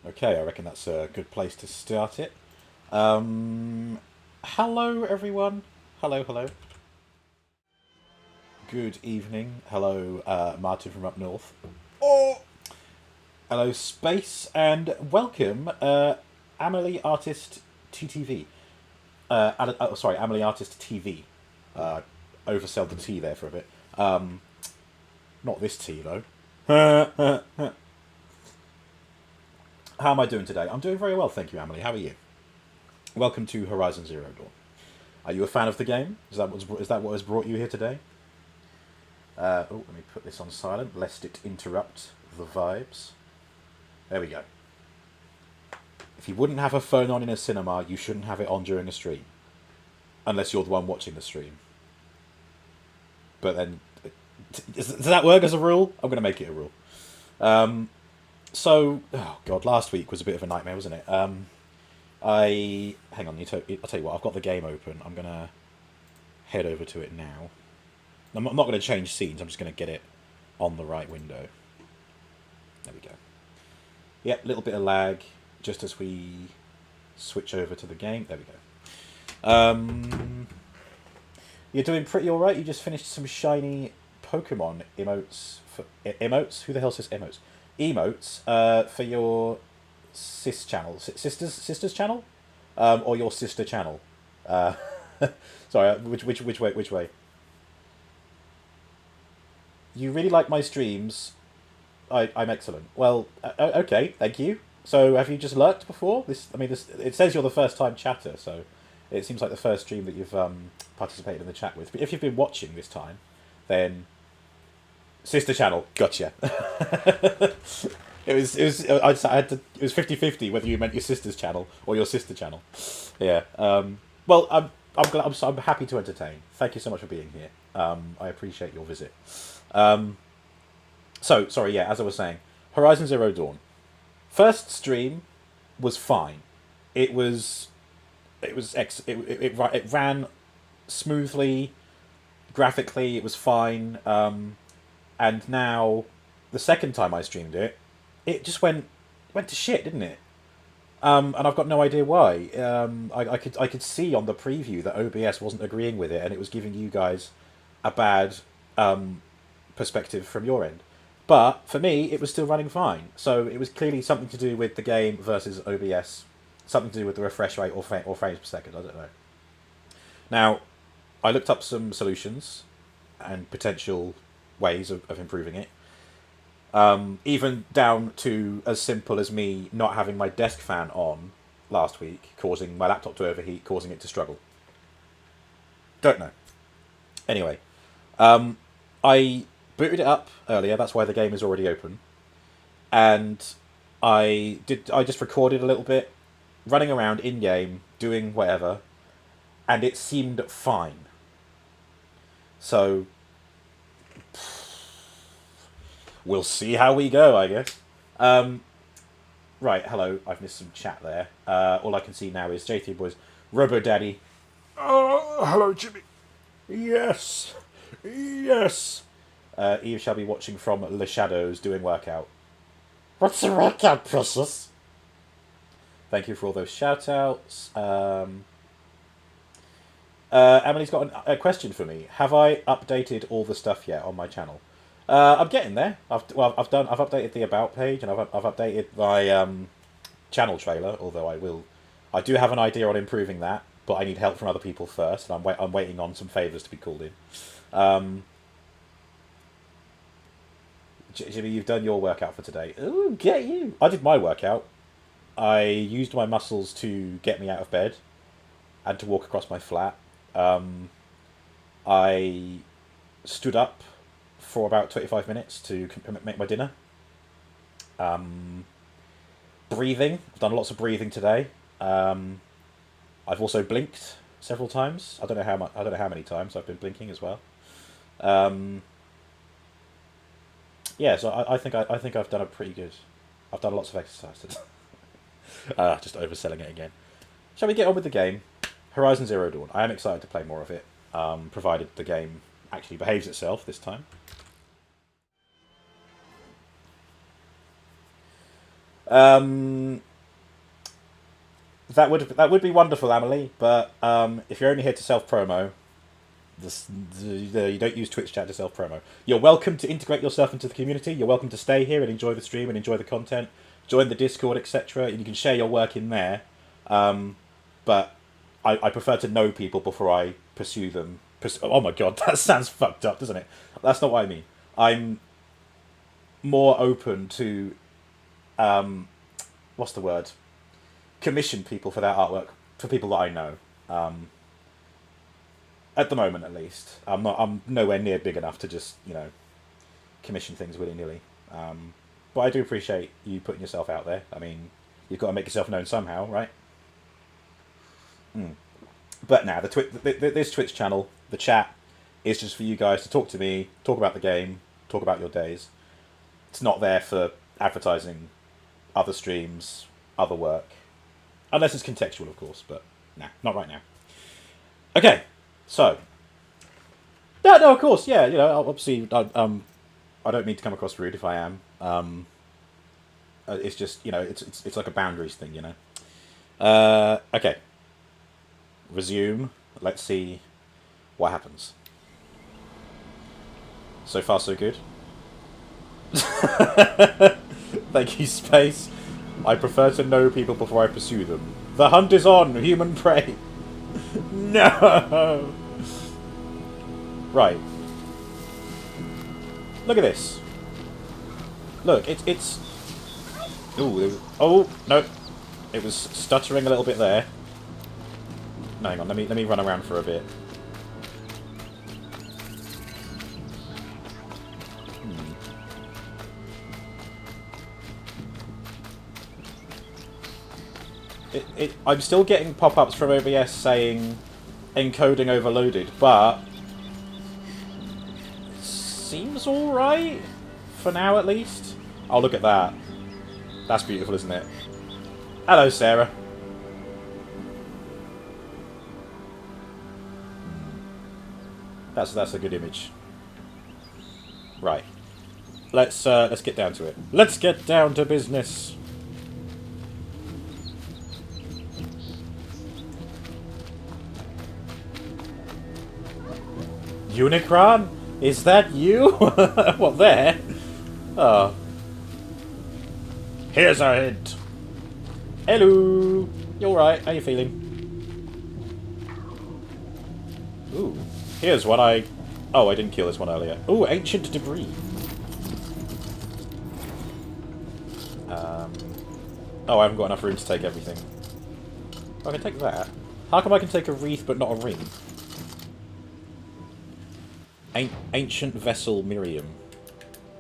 Okay, I reckon that's a good place to start it. Hello, everyone. Hello, hello. Good evening. Hello, Martin from up north. Oh! Hello, Space, and welcome, Amelie Artist TTV. Sorry, Amelie Artist TV. Oversell the T there for a bit. Not this T, though. How am I doing today? I'm doing very well, thank you, Amelie. How are you? Welcome to Horizon Zero Dawn. Are you a fan of the game? Is that what has brought you here today? Let me put this on silent, lest it interrupt the vibes. There we go. If you wouldn't have a phone on in a cinema, you shouldn't have it on during a stream. Unless you're the one watching the stream. But then, does that work as a rule? I'm going to make it a rule. Oh god, last week was a bit of a nightmare, wasn't it? Hang on. I'll tell you what. I've got the game open. I'm gonna head over to it now. I'm not going to change scenes. I'm just going to get it on the right window. There we go. Yep, little bit of lag just as we switch over to the game. There we go. You're doing pretty all right. You just finished some shiny Pokemon emotes. Emotes? Who the hell says emotes? Emotes for your sis channel, sisters channel, or your sister channel. Sorry, which way? You really like my streams. I'm excellent. Well, okay, thank you. So, have you just lurked before? It says you're the first time chatter, so it seems like the first stream that you've participated in the chat with. But if you've been watching this time, then sister channel, gotcha. It was 50-50 whether you meant your sister's channel or your sister channel. Yeah. Well, I'm glad. I'm happy to entertain. Thank you so much for being here. I appreciate your visit. Sorry. Yeah, as I was saying, Horizon Zero Dawn. First stream was fine. It ran smoothly. Graphically, it was fine. And now, the second time I streamed it, it just went to shit, didn't it? And I've got no idea why. I could see on the preview that OBS wasn't agreeing with it, and it was giving you guys a bad perspective from your end. But for me, it was still running fine. So it was clearly something to do with the game versus OBS, something to do with the refresh rate or frames per second. I don't know. Now, I looked up some solutions and potential ways of improving it. Even down to as simple as me not having my desk fan on last week, causing my laptop to overheat, causing it to struggle. Don't know. Anyway, I booted it up earlier. That's why the game is already open, and I just recorded a little bit, running around in game, doing whatever, and it seemed fine. So we'll see how we go, I guess. Right, hello. I've missed some chat there. All I can see now is JT Boys, Robo Daddy. Oh, hello, Jimmy. Yes, yes. Eve shall be watching from Le Shadows doing workout. What's a workout, precious? Thank you for all those shout-outs. Emily's got a question for me. Have I updated all the stuff yet on my channel? I'm getting there. I've updated the about page, and I've updated my channel trailer. Although I do have an idea on improving that, but I need help from other people first, and I'm waiting on some favours to be called in. Jimmy, you've done your workout for today. Ooh, get you! I did my workout. I used my muscles to get me out of bed and to walk across my flat. I stood up for about 25 minutes to make my dinner. Breathing. I've done lots of breathing today. I've also blinked several times. I don't know how many times I've been blinking as well. Yeah, so I think I've done a pretty good. I've done lots of exercise. Just overselling it again. Shall we get on with the game? Horizon Zero Dawn. I am excited to play more of it, provided the game actually behaves itself this time. Um, that would be wonderful, Emily. But if you're only here to self promo, you don't use Twitch chat to self promo. You're welcome to integrate yourself into the community. You're welcome to stay here and enjoy the stream and enjoy the content. Join the Discord, etc. And you can share your work in there. But I prefer to know people before I pursue them. Oh my god, that sounds fucked up, doesn't it? That's not what I mean. I'm more open to what's the word? Commission people for their artwork for people that I know. At the moment, at least, I'm nowhere near big enough to just commission things willy nilly. But I do appreciate you putting yourself out there. I mean, you've got to make yourself known somehow, right? But now this Twitch channel, the chat, is just for you guys to talk to me, talk about the game, talk about your days. It's not there for advertising other streams, other work. Unless it's contextual, of course, but nah, not right now. Okay, so... No, of course, yeah, obviously, I don't mean to come across rude if I am. It's just, it's like a boundaries thing, Okay. Resume. Let's see what happens. So far, so good. Thank you, Space. I prefer to know people before I pursue them. The hunt is on, human prey. No. Right. Look at this. Look, it's. Ooh. Oh no. It was stuttering a little bit there. No, hang on. Let me run around for a bit. I'm still getting pop-ups from OBS saying encoding overloaded, but it seems alright for now at least. Oh, look at that. That's beautiful, isn't it? Hello, Sarah. That's a good image. Right. Let's get down to it. Let's get down to business. Unicron? Is that you? What, there? Oh. Here's a hint. Hello. You alright? How you feeling? Ooh. Here's what I... Oh, I didn't kill this one earlier. Ooh, ancient debris. Oh, I haven't got enough room to take everything. Oh, I can take that. How come I can take a wreath but not a ring? Ancient vessel Miriam.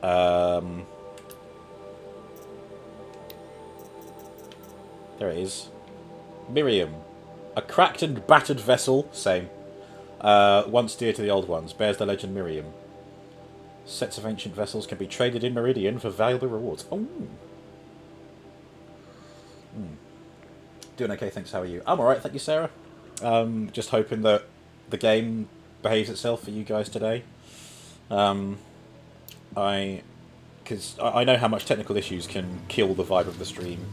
There it is. Miriam. A cracked and battered vessel. Same. Once dear to the old ones. Bears the legend Miriam. Sets of ancient vessels can be traded in Meridian for valuable rewards. Oh. Doing okay, thanks. How are you? I'm alright, thank you, Sarah. Just hoping that the game behaves itself for you guys today. Because I know how much technical issues can kill the vibe of the stream.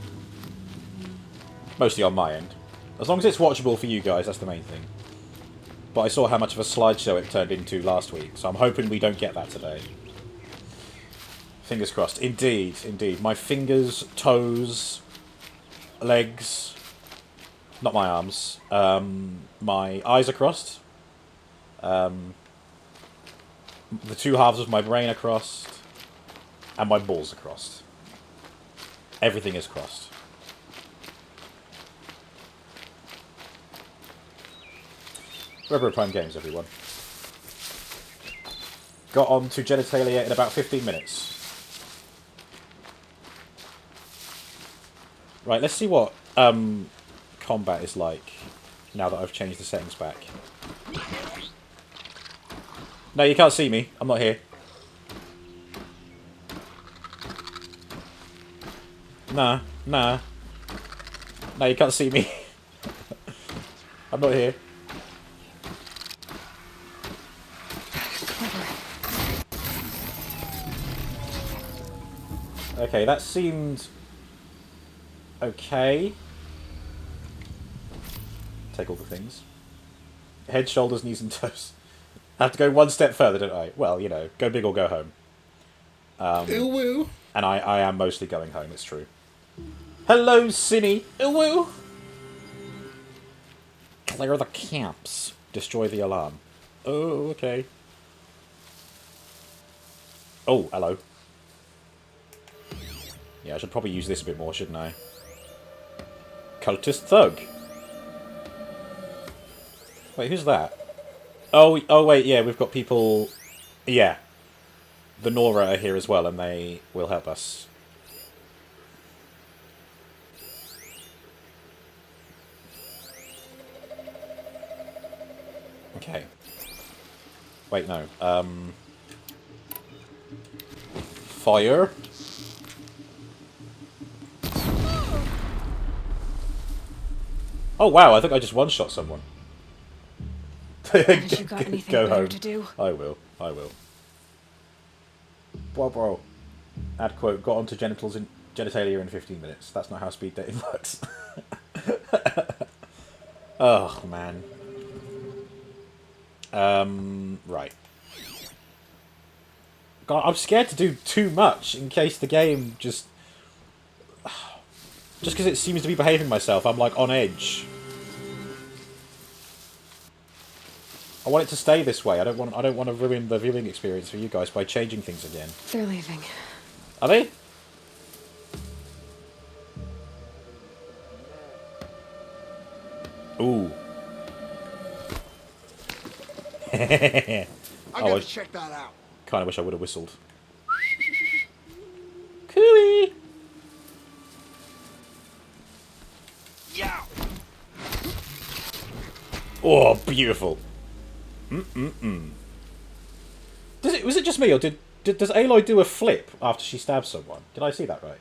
Mostly on my end. As long as it's watchable for you guys, that's the main thing. But I saw how much of a slideshow it turned into last week, so I'm hoping we don't get that today. Fingers crossed. Indeed, indeed. My fingers, toes, legs, not my arms, my eyes are crossed. The two halves of my brain are crossed, and my balls are crossed. Everything is crossed. Rebro Prime Games, everyone. Got on to genitalia in about 15 minutes. Right, let's see what combat is like now that I've changed the settings back. No, you can't see me. I'm not here. Nah. No, you can't see me. I'm not here. Okay, that seemed Okay. Take all the things. Head, shoulders, knees and toes. I have to go one step further, don't I? Well, you know, go big or go home. Woo. And I am mostly going home, it's true. Hello, Cinny. Woo. Clear the camps. Destroy the alarm. Oh, okay. Oh, hello. Yeah, I should probably use this a bit more, shouldn't I? Cultist Thug. Wait, who's that? Oh, wait, yeah, we've got people... Yeah. The Nora are here as well, and they will help us. Okay. Wait, no. Fire. Oh, wow, I think I just one-shot someone. Haven't you got anything Go better home. to do? I will. Bro. Add quote, got onto genitalia in 15 minutes. That's not how speed dating works. Oh, man. Right. God, I'm scared to do too much in case the game just because it seems to be behaving myself, I'm like on edge. I want it to stay this way. I don't want to ruin the viewing experience for you guys by changing things again. They're leaving. Are they? Ooh. I gotta check that out. Kind of wish I would have whistled. Cooey. Yeah. Oh, beautiful. Was it just me, or does Aloy do a flip after she stabs someone? Did I see that right?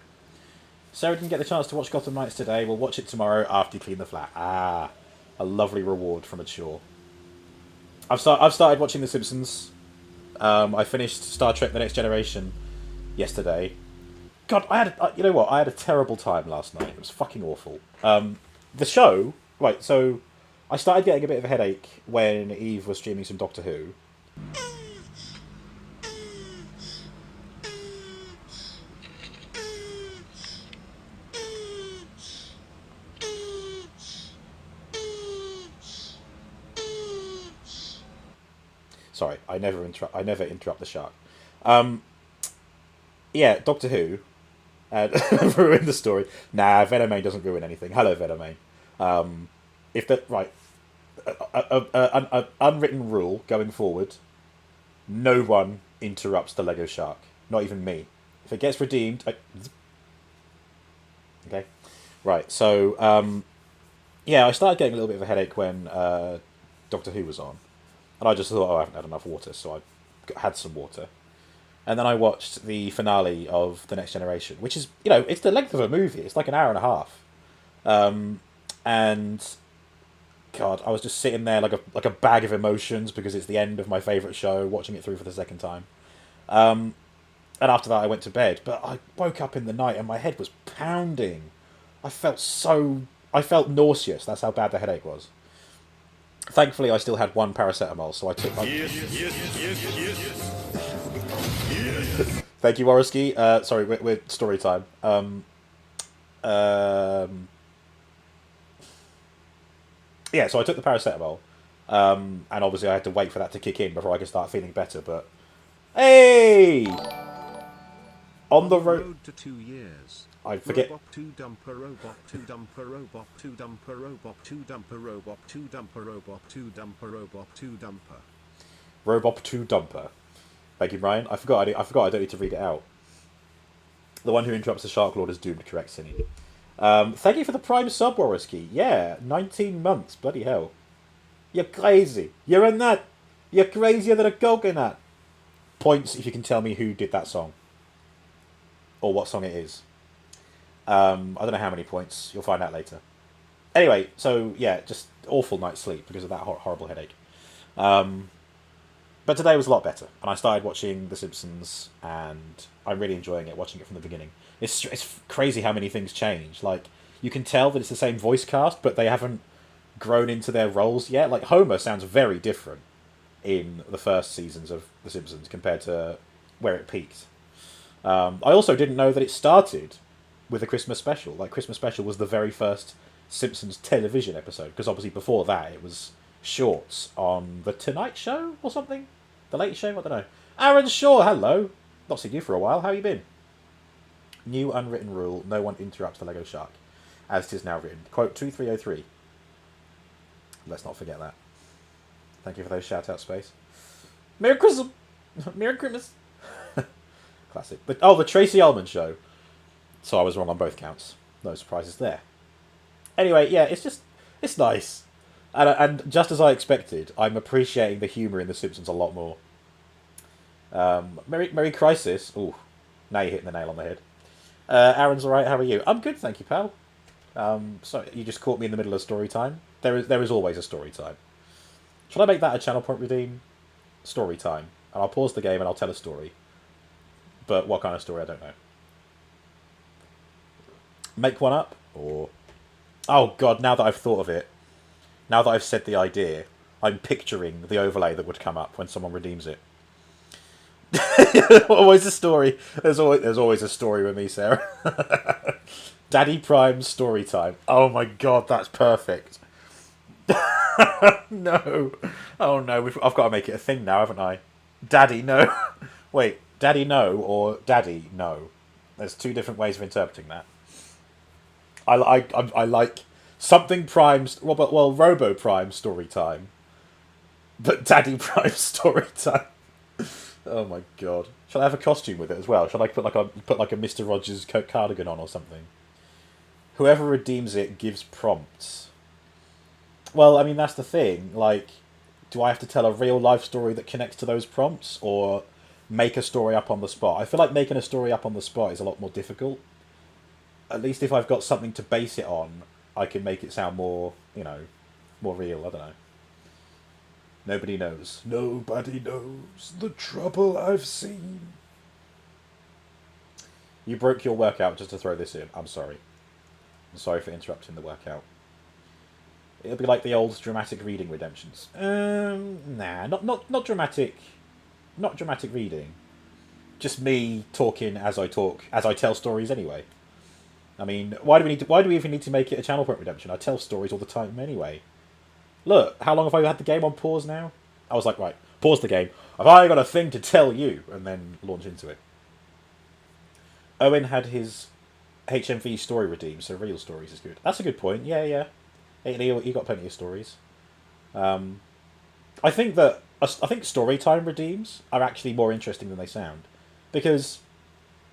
Sarah didn't get the chance to watch Gotham Knights today. We'll watch it tomorrow after you clean the flat. Ah, a lovely reward from a chore. I've started watching The Simpsons. I finished Star Trek: The Next Generation yesterday. God, you know what? I had a terrible time last night. It was fucking awful. The show, right? So I started getting a bit of a headache when Eve was streaming some Doctor Who. Sorry, I never interrupt the shark. Yeah, Doctor Who. Ruined the story. Nah, Venomane doesn't ruin anything. Hello, Venomane. If the right, an unwritten rule going forward: no one interrupts the Lego shark. Not even me. If it gets redeemed, okay. Right. So, yeah, I started getting a little bit of a headache when Doctor Who was on, and I just thought, oh, I haven't had enough water, so I had some water. And then I watched the finale of The Next Generation, which is, you know, it's the length of a movie. It's like an hour and a half. And, God, I was just sitting there like a bag of emotions because it's the end of my favourite show, watching it through for the second time. And after that I went to bed. But I woke up in the night and my head was pounding. I felt nauseous. That's how bad the headache was. Thankfully, I still had one paracetamol, so I took... Yes. Thank you, Wariski. Sorry, we're story time. Yeah, so I took the paracetamol, and obviously I had to wait for that to kick in before I could start feeling better. But hey, on the road to 2 years. I forget. Robot 2 dumper robot 2 dumper robot 2 dumper robot 2 dumper robot 2 dumper robot 2 dumper robot 2 dumper. Robot 2 dumper. Thank you, Brian. I forgot. I don't need to read it out. The one who interrupts the Shark Lord is doomed. Correct, Cinny. Thank you for the Prime sub, Wariski. Yeah, 19 months. Bloody hell. You're crazy. You're a nut. You're crazier than a coconut. Points if you can tell me who did that song. Or what song it is. I don't know how many points. You'll find out later. Anyway, so yeah, just awful night's sleep because of that horrible headache. But today was a lot better, and I started watching The Simpsons, and I'm really enjoying it, watching it from the beginning. It's crazy how many things change. Like, you can tell that it's the same voice cast, but they haven't grown into their roles yet. Like Homer sounds very different in the first seasons of The Simpsons compared to where it peaked. I also didn't know that it started with a Christmas special. Like Christmas special was the very first Simpsons television episode, because obviously before that it was shorts on the Tonight Show or something, the Late Show. I don't know. Aaron Shaw, hello. Not seen you for a while. How you been? New unwritten rule: no one interrupts the Lego Shark, as it is now written. Quote 2303. Let's not forget that. Thank you for those shout-out space. Merry Christmas! Merry Christmas! Classic. The Tracy Ullman Show. So I was wrong on both counts. No surprises there. Anyway, yeah, it's nice. And just as I expected, I'm appreciating the humour in The Simpsons a lot more. Merry Crisis. Ooh, now you're hitting the nail on the head. Aaron's alright, how are you? I'm good, thank you, pal. Sorry, you just caught me in the middle of story time. There is always a story time. Should I make that a channel point redeem? Story time. And I'll pause the game and I'll tell a story. But what kind of story, I don't know. Make one up? Or... Oh god, now that I've thought of it, now that I've said the idea, I'm picturing the overlay that would come up when someone redeems it. Always a story. There's always a story with me, Sarah. Daddy Prime's story time. Oh my god, that's perfect. No. Oh no, I've got to make it a thing now, haven't I? Daddy, no. Wait, Daddy, no, or Daddy, no. There's two different ways of interpreting that. I like something Prime's... Well, Robo Prime story time. But Daddy Prime story time. Oh my god. Shall I have a costume with it as well? Shall I put like a Mr. Rogers coat cardigan on or something? Whoever redeems it gives prompts. Well, I mean, that's the thing. Like, do I have to tell a real life story that connects to those prompts, or make a story up on the spot? I feel like making a story up on the spot is a lot more difficult. At least if I've got something to base it on, I can make it sound more, more real. I don't know. Nobody knows. Nobody knows the trouble I've seen. You broke your workout just to throw this in. I'm sorry. I'm sorry for interrupting the workout. It'll be like the old dramatic reading redemptions. Nah, not dramatic. Not dramatic reading. Just me talking as I talk, as I tell stories anyway. I mean, why do we even need to make it a channel point redemption? I tell stories all the time anyway. Look, how long have I had the game on pause now? I was like, right, pause the game. Have I got a thing to tell you? And then launch into it. Owen had his HMV story redeemed, so real stories is good. That's a good point. Yeah. He got plenty of stories. I think story time redeems are actually more interesting than they sound, because,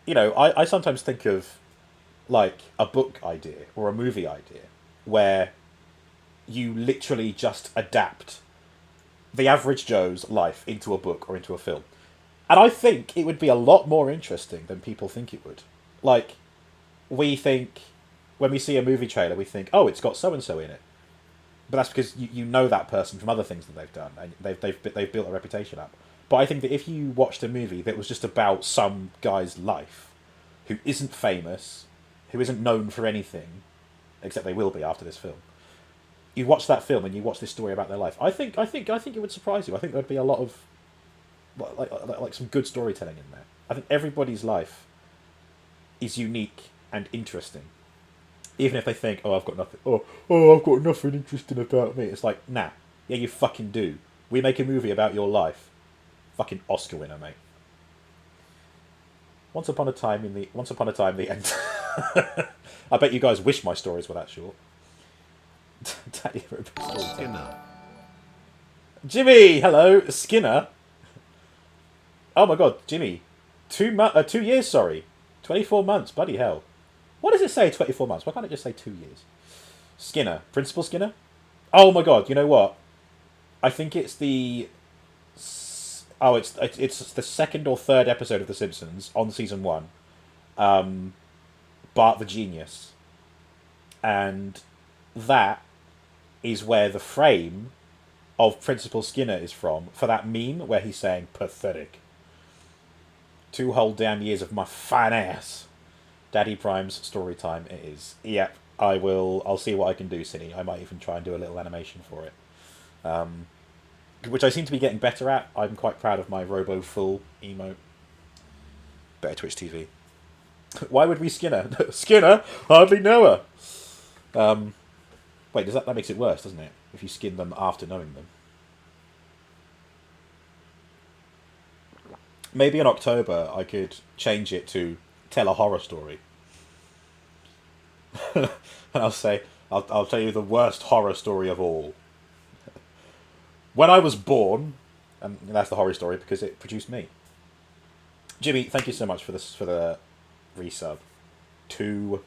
I sometimes think of like a book idea or a movie idea where you literally just adapt the average Joe's life into a book or into a film. And I think it would be a lot more interesting than people think it would. Like, we think, when we see a movie trailer, we think, oh, it's got so-and-so in it. But that's because you know that person from other things that they've done, and they've built a reputation up. But I think that if you watched a movie that was just about some guy's life, who isn't famous, who isn't known for anything, except they will be after this film, you watch that film and you watch this story about their life, I think it would surprise you. I think there'd be a lot of like some good storytelling in there. I think everybody's life is unique and interesting. Even if they think, oh, I've got nothing. I've got nothing interesting about me. It's like, nah, yeah, you fucking do. We make a movie about your life. Fucking Oscar winner, mate. Once upon a time, the end. I bet you guys wish my stories were that short. Skinner. Jimmy, hello, Skinner. Oh my god, Jimmy, 2 years, sorry, 24 months, bloody hell. What does it say, 24 months? Why can't it just say 2 years? Skinner, Principal Skinner. Oh my god, you know what? I think it's the it's the second or third episode of The Simpsons on season 1. Bart the Genius, and that is where the frame of Principal Skinner is from, for that meme where he's saying pathetic. 2 whole damn years of my fine ass. Daddy Prime's story time it is. Yep. I'll see what I can do, Cinny. I might even try and do a little animation for it. Which I seem to be getting better at. I'm quite proud of my Robo Full emote. Better Twitch TV. Why would we skin her? Skinner? Hardly know her. Wait, that makes it worse, doesn't it? If you skin them after knowing them. Maybe in October I could change it to tell a horror story. And I'll say, I'll tell you the worst horror story of all. When I was born, and that's the horror story because it produced me. Jimmy, thank you so much for the resub. 2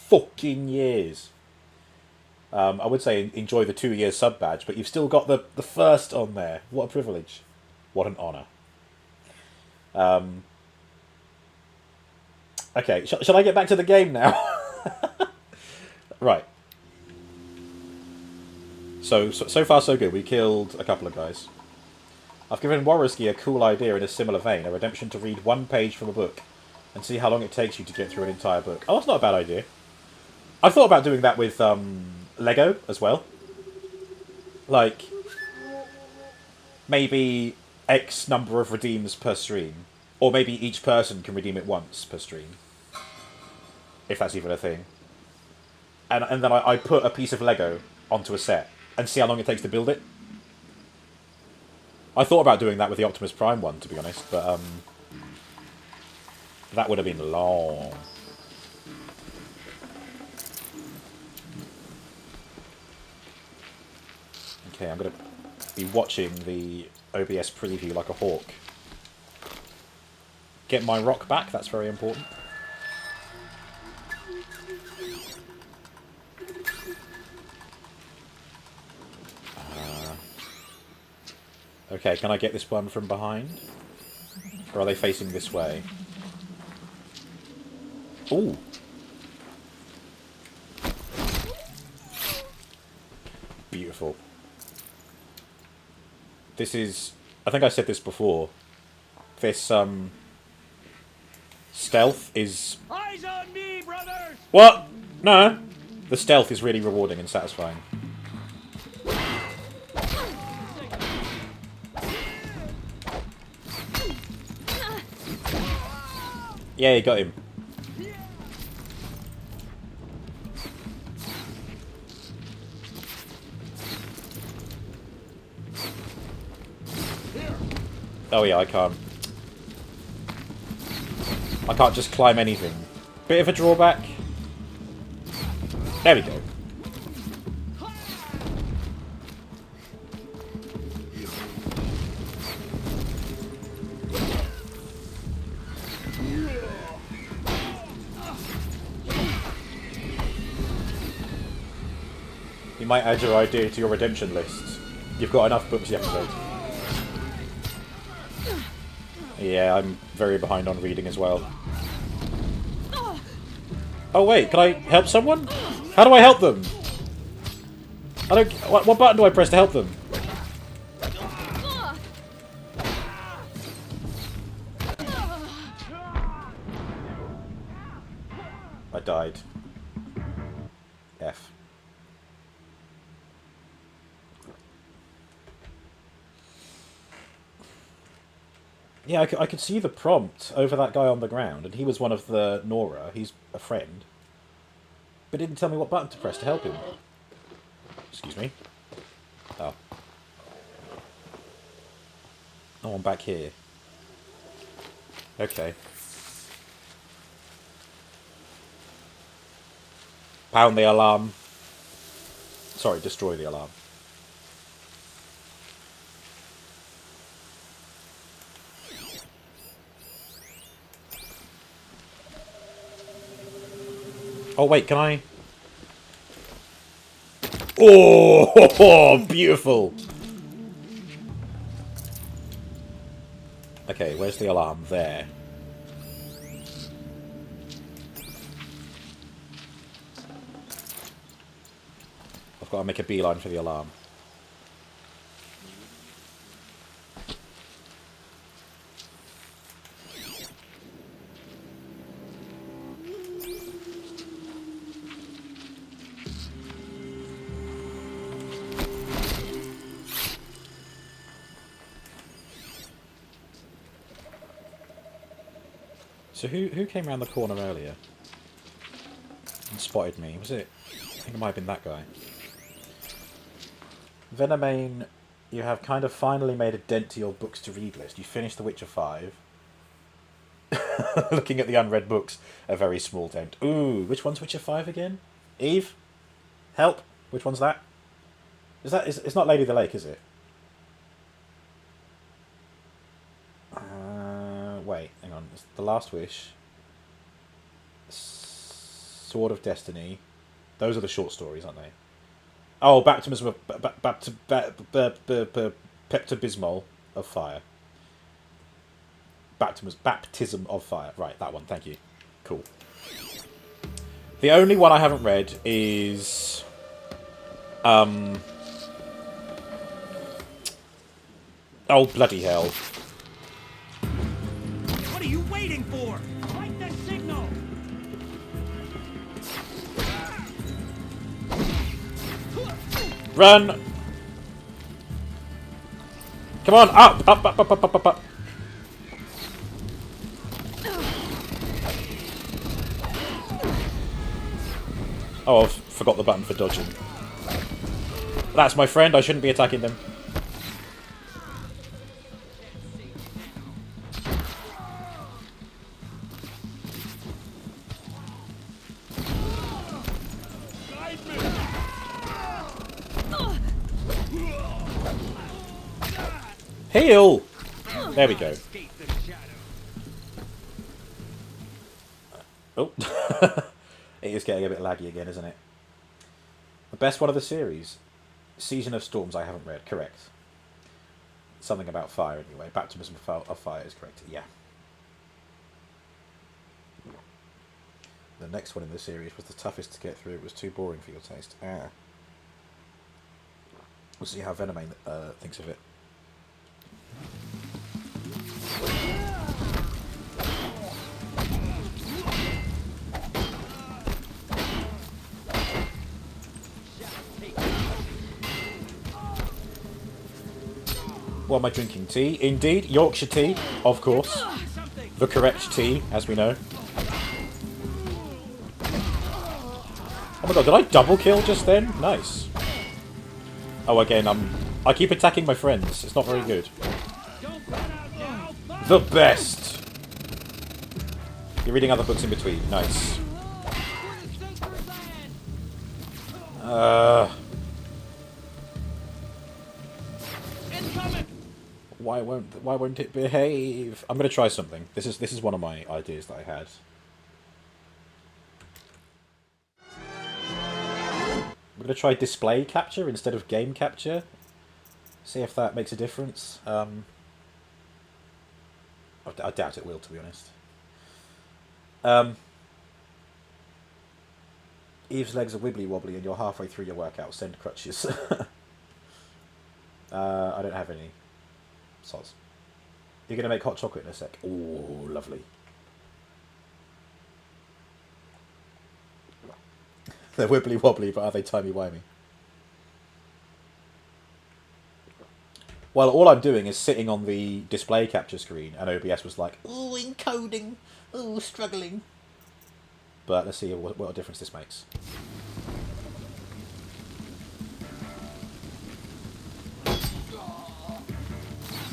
fucking years. I would say enjoy the 2 year sub badge, but you've still got the first on there. What a privilege. What an honour. Okay, shall I get back to the game now? Right. So far so good. We killed a couple of guys. I've given Warriski a cool idea in a similar vein, a redemption to read 1 page from a book and see how long it takes you to get through an entire book. Oh, that's not a bad idea. I've thought about doing that with Lego as well. Like, maybe X number of redeems per stream. Or maybe each person can redeem it once per stream. If that's even a thing. And then I put a piece of Lego onto a set and see how long it takes to build it. I thought about doing that with the Optimus Prime one, to be honest, but that would have been long. Okay, I'm going to be watching the OBS preview like a hawk. Get my rock back, that's very important. Okay, can I get this one from behind? Or are they facing this way? Ooh! Beautiful. This is... I think I said this before. This, stealth is... Eyes on me, brothers! What? No. The stealth is really rewarding and satisfying. Yeah, you got him. Oh yeah, I can't just climb anything. Bit of a drawback. There we go. You might add your idea to your redemption list. You've got enough books you have to read. Yeah, I'm very behind on reading as well. Oh wait, can I help someone? How do I help them? I don't... What button do I press to help them? I died. F. Yeah, I could see the prompt over that guy on the ground, and he was one of the Nora. He's a friend. But it didn't tell me what button to press to help him. Excuse me. Oh. Oh, I'm back here. Okay. Pound the alarm. Sorry, destroy the alarm. Oh, wait, can I... Oh, beautiful! Okay, where's the alarm? There. I've got to make a beeline for the alarm. So who came around the corner earlier and spotted me? Was it? I think it might have been that guy. Venomane, you have kind of finally made a dent to your books to read list. You finished The Witcher 5. Looking at the unread books, a very small dent. Ooh, which one's Witcher 5 again? Eve? Help! Which one's that? It's not Lady of the Lake, is it? Wait, hang on. It's The Last Wish. Sword of Destiny. Those are the short stories, aren't they? Oh, Baptism of Fire. Baptism of Fire. Right, that one. Thank you. Cool. The only one I haven't read is... Oh, bloody hell. What are you waiting for? Light the signal! Run! Come on, up! Up, up, up, up, up, up, up. Oh, I've forgot the button for dodging. That's my friend, I shouldn't be attacking them. Heal! There we go. Oh. It is getting a bit laggy again, isn't it? The best one of the series. Season of Storms I haven't read. Correct. Something about fire anyway. Baptism of Fire is correct. Yeah. The next one in the series was the toughest to get through. It was too boring for your taste. Ah. We'll see how Venomane thinks of it. What am I drinking? Tea? Indeed. Yorkshire tea, of course. The correct tea, as we know. Oh my god, did I double kill just then? Nice. Oh, again, I keep attacking my friends. It's not very good. The best! You're reading other books in between. Nice. Why won't it behave? I'm gonna try something. This is one of my ideas that I had. I'm gonna try display capture instead of game capture. See if that makes a difference. I doubt it will, to be honest. Eve's legs are wibbly wobbly and you're halfway through your workout. Send crutches. I don't have any. Soz. You're going to make hot chocolate in a sec. Oh, lovely. They're wibbly wobbly, but are they timey wimey? Well, all I'm doing is sitting on the display capture screen, and OBS was like, "Ooh, encoding. Ooh, struggling." But let's see what a difference this makes.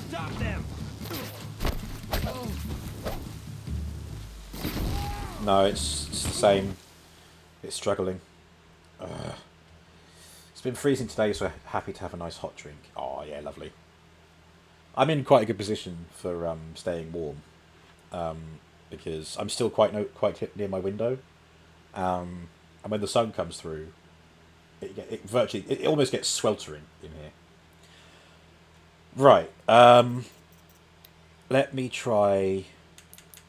Stop them! No, it's the same. It's struggling. It's been freezing today, so happy to have a nice hot drink. Oh yeah, lovely. I'm in quite a good position for staying warm, because I'm still quite near my window, and when the sun comes through, it almost gets sweltering in here. Right. Let me try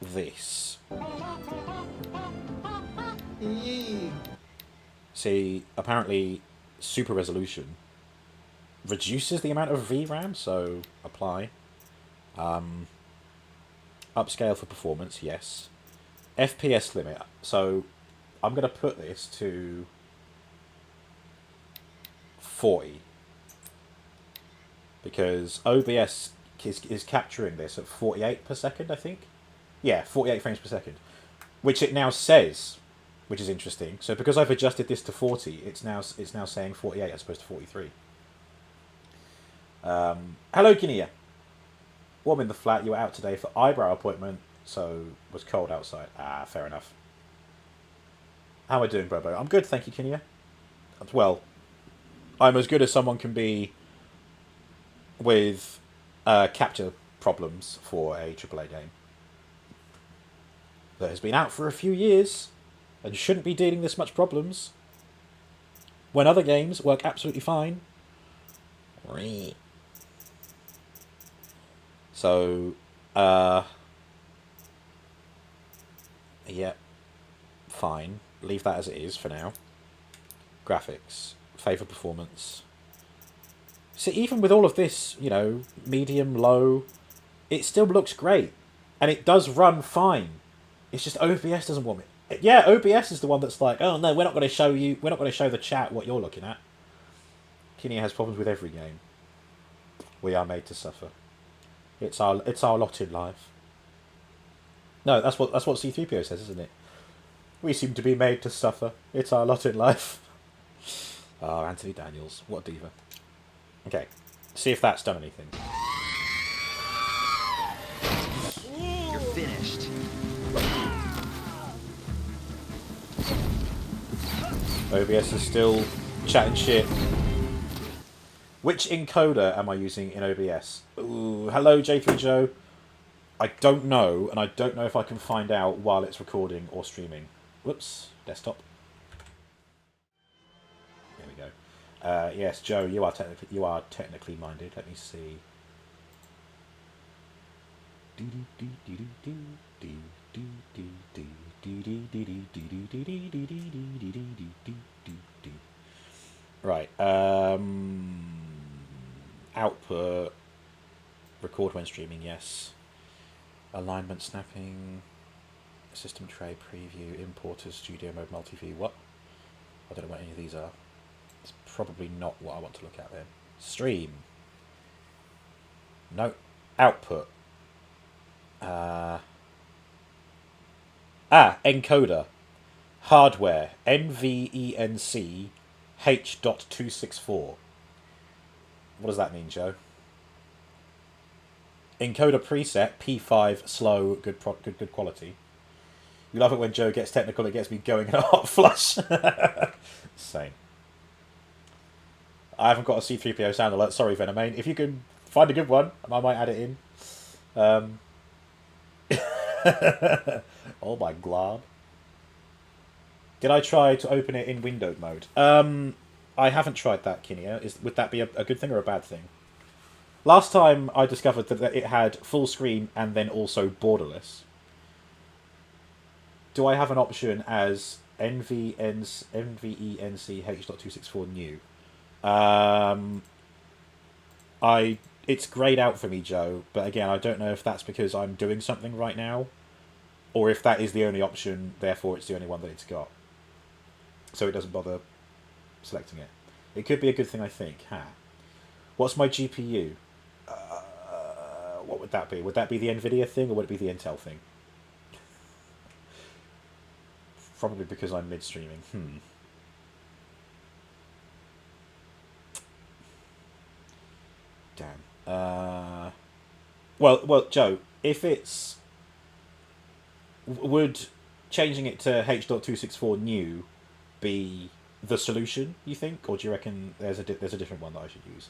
this. See, apparently, super resolution reduces the amount of VRAM, so apply. Upscale for performance, yes. FPS limit, so I'm going to put this to 40. Because OBS is capturing this at 48 per second, I think. Yeah, 48 frames per second, which it now says, which is interesting. So because I've adjusted this to 40, it's now saying 48 as opposed to 43. Hello, Guinea. Warm in the flat. You were out today for eyebrow appointment, so was cold outside. Ah, fair enough. How am I doing, Bobo? I'm good, thank you, Kinia. Well, I'm as good as someone can be with capture problems for a AAA game that has been out for a few years and shouldn't be dealing this much problems when other games work absolutely fine. So, yeah, fine. Leave that as it is for now. Graphics, favour performance. See, even with all of this, you know, medium, low, it still looks great. And it does run fine. It's just OBS doesn't want it. Yeah, OBS is the one that's like, oh no, we're not going to show you, we're not going to show the chat what you're looking at. Kinia has problems with every game. We are made to suffer. It's our lot in life. No, that's what C3PO says, isn't it? We seem to be made to suffer. It's our lot in life. Ah, Anthony Daniels, what a diva. Okay, see if that's done anything. You're finished. OBS is still chatting shit. Which encoder am I using in OBS? Ooh, hello J3 Joe. I don't know, and I don't know if I can find out while it's recording or streaming. Whoops, desktop. There we go. Yes, Joe, you are technically minded. Let me see. Right. Output. Record when streaming, yes. Alignment snapping. System tray preview. Importers, studio mode, multi-view. What? I don't know what any of these are. It's probably not what I want to look at then. Stream. No. Output. Encoder. Hardware. NVENC H.264. What does that mean, Joe? Encoder preset P5 slow, good quality. You love it when Joe gets technical. It gets me going in a hot flush. Same. I haven't got a C3PO sound alert. Sorry, Venomane. If you can find a good one, I might add it in. Oh my glob. Did I try to open it in windowed mode? I haven't tried that, Kinia. Would that be a good thing or a bad thing? Last time I discovered that it had full screen and then also borderless. Do I have an option as NVENC H.264 new? It's grayed out for me, Joe, but again, I don't know if that's because I'm doing something right now, or if that is the only option, therefore it's the only one that it's got. So it doesn't bother selecting it. It could be a good thing, I think. What's my GPU? What would that be? Would that be the NVIDIA thing, or would it be the Intel thing? Probably because I'm mid-streaming. Damn. Well, Joe, if it's... Would changing it to H.264 new be the solution, you think? Or do you reckon there's a different one that I should use?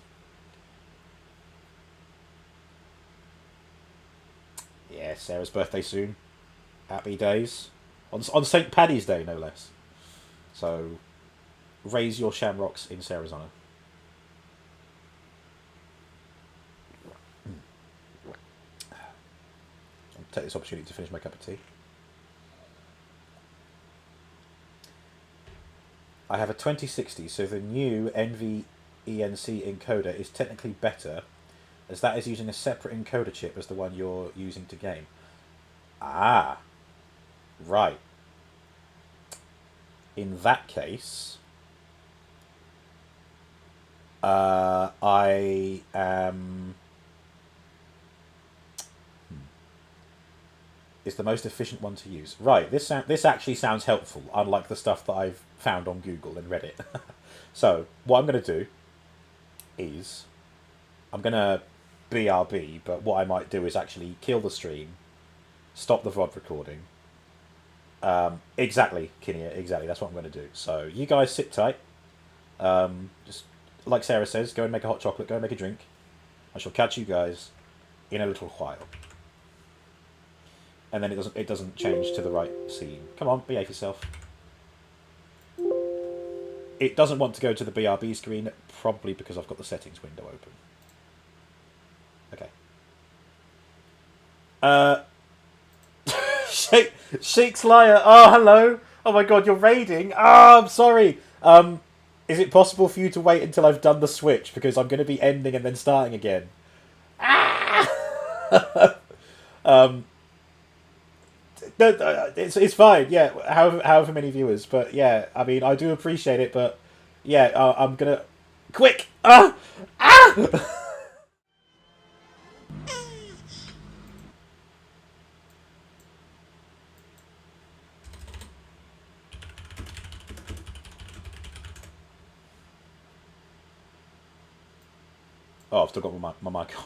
Yeah, Sarah's birthday soon. Happy days. On St. Paddy's Day, no less. So, raise your shamrocks in Sarah's honour. I'll take this opportunity to finish my cup of tea. I have a 2060, so the new NVENC encoder is technically better, as that is using a separate encoder chip as the one you're using to game. Ah, right. In that case, I am... is the most efficient one to use. Right, this actually sounds helpful, unlike the stuff that I've found on Google and Reddit. So, what I'm going to do is, I'm going to BRB, but what I might do is actually kill the stream, stop the VOD recording. Exactly, Kinia, exactly, that's what I'm going to do. So, you guys sit tight. Just, like Sarah says, go and make a hot chocolate, go and make a drink. I shall catch you guys in a little while. And then it doesn't change to the right scene. Come on, behave yourself. It doesn't want to go to the BRB screen, probably because I've got the settings window open. Okay. Sheik's Liar. Oh, hello. Oh my god, you're raiding. Oh, I'm sorry. Is it possible for you to wait until I've done the switch? Because I'm going to be ending and then starting again. Ah! No, it's fine. Yeah, however many viewers, but yeah, I mean, I do appreciate it, but yeah, I'm gonna quick. Ah! Oh, I've still got my mic on.